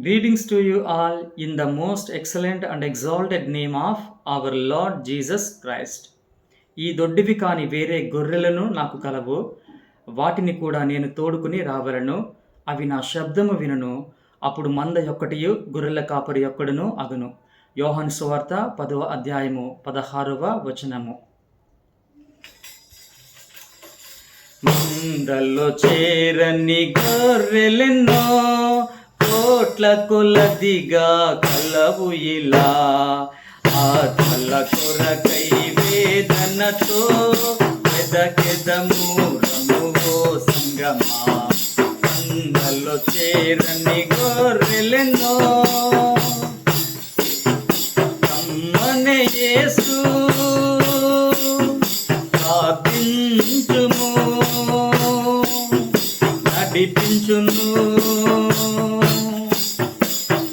Greetings to you all in the most excellent and exalted name of our Lord Jesus Christ. ఈ దొడ్డివి కాని వేరే గొర్రెలను నాకు కలవు, వాటిని కూడా నేను తోడుకుని రావలను. అవి నా శబ్దము వినును, అప్పుడు మంద యొక్కటియు గొర్రెల కాపరి యొక్కడును అగును. యోహాను సువార్త 10వ అధ్యాయము 16వ వచనము. మందలో చేరని గొర్రెలెన్నో కోట్ల కొలదిగా కలవు ఇలా, ఆత్మల కొరకై వేదనతో వెదకెదము రమువో సంగమా. మందలో చేరని గొర్రెలెన్నో కమ్మనే యేసు ప్రార్థించుము, నడిపించును.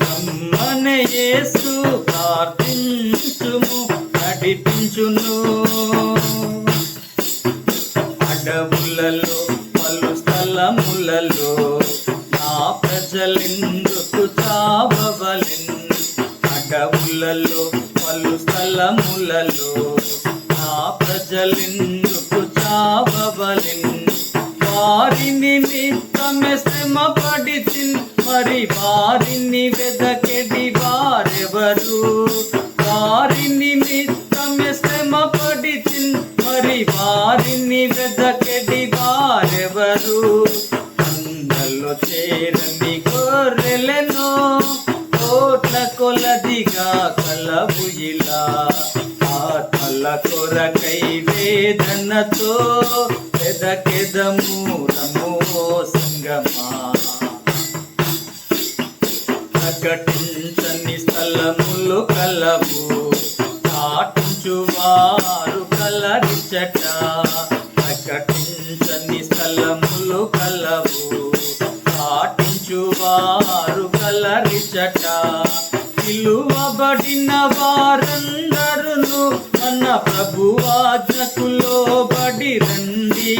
కమ్మనే యేసు ప్రార్థించుము, నడిపించును. అడవులలో పలు స్థలములలో నా ప్రజలెందుకు చావవలెను. అడవులలో పలు స్థలములలో నా ప్రజలెందుకు చావవలెను. వారి నిమిత్తమే శ్రమ పడితిన్, మరి వారిని వెదకెడి వారెవరు. వారి నిమిత్తమే శ్రమ పడితిన్, మరి వారిని వెదకెడి వారెవరు. మందలో చేరని గొర్రెలెన్నో కోట్ల కొలదిగా కలవు ఇలా, ఆత్మల కొరకై వేదనతో వెదకెదము రమువో సంగమా. ప్రకటించని స్థలములు కలవు, చాటించువారు కలరిచట. ప్రకటించని స్థలములు కలవు, చాటించువారు కలరిచట. పిలువబడిన వారందరును మన ప్రభువాజ్ఞకు లోబడి రండి.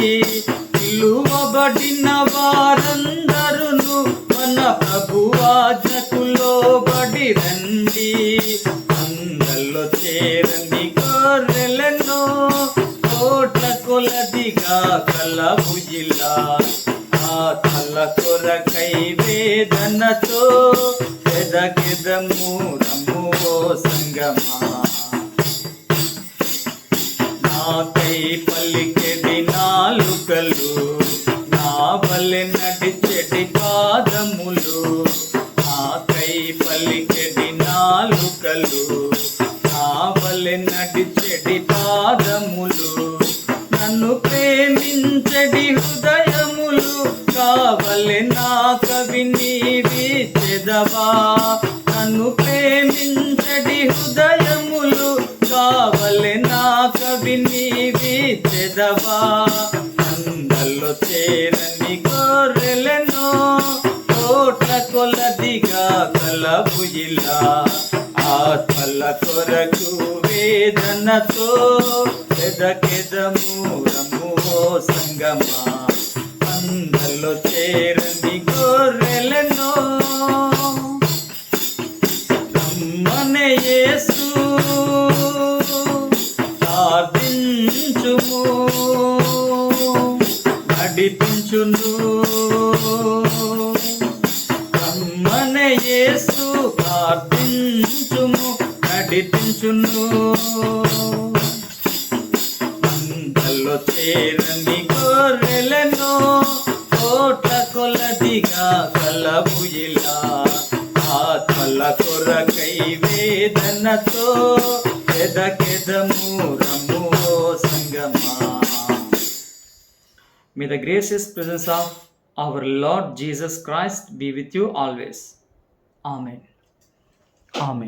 పిలువబడిన వారందరును మన ప్రభువాజ్ఞకు లోబడి రండి. మందలో చేరని గొర్రెలెన్నో కోట్ల కొలదిగా కలవు ఇలా, ఆత్మల కొరకై వేదనతో వెదకెదము రమువో సంగమా. నాకై పలికెడి నాలుకలు, నా వలె నడిచెడి పాదములు. నాకై పలికెడి నాలుకలు, నా వలె నడిచెడి పాదములు. నన్ను ప్రేమించెడి హృదయములు కావలె నా కవి నీవిచెదవా. నన్ను ప్రేమించెడి హృదయములు కావలె నా కవి నీవిచెదవా. మందలో చేరని గొర్రెలెన్నో కోట్ల కొలదిగా కలవు ఇలా, ఆత్మల కొరకు వేదనతో వెదకెదము రమువో సంగమా. మందలో చేరని గొర్రెలెన్నో కమ్మనే యేసు ప్రార్థించుము, నడిపించును. కమ్మనే యేసు ప్రార్థించుము, నడిపించును. మందలో చేరని గొర్రెలెన్నో కోట్ల కొలదిగా కలవు ఇలా, ఆత్మల కొరకై వేదనతో వెదకెదము రమువో సంగమా. May the gracious presence of our Lord Jesus Christ be with you always. Amen. Amen.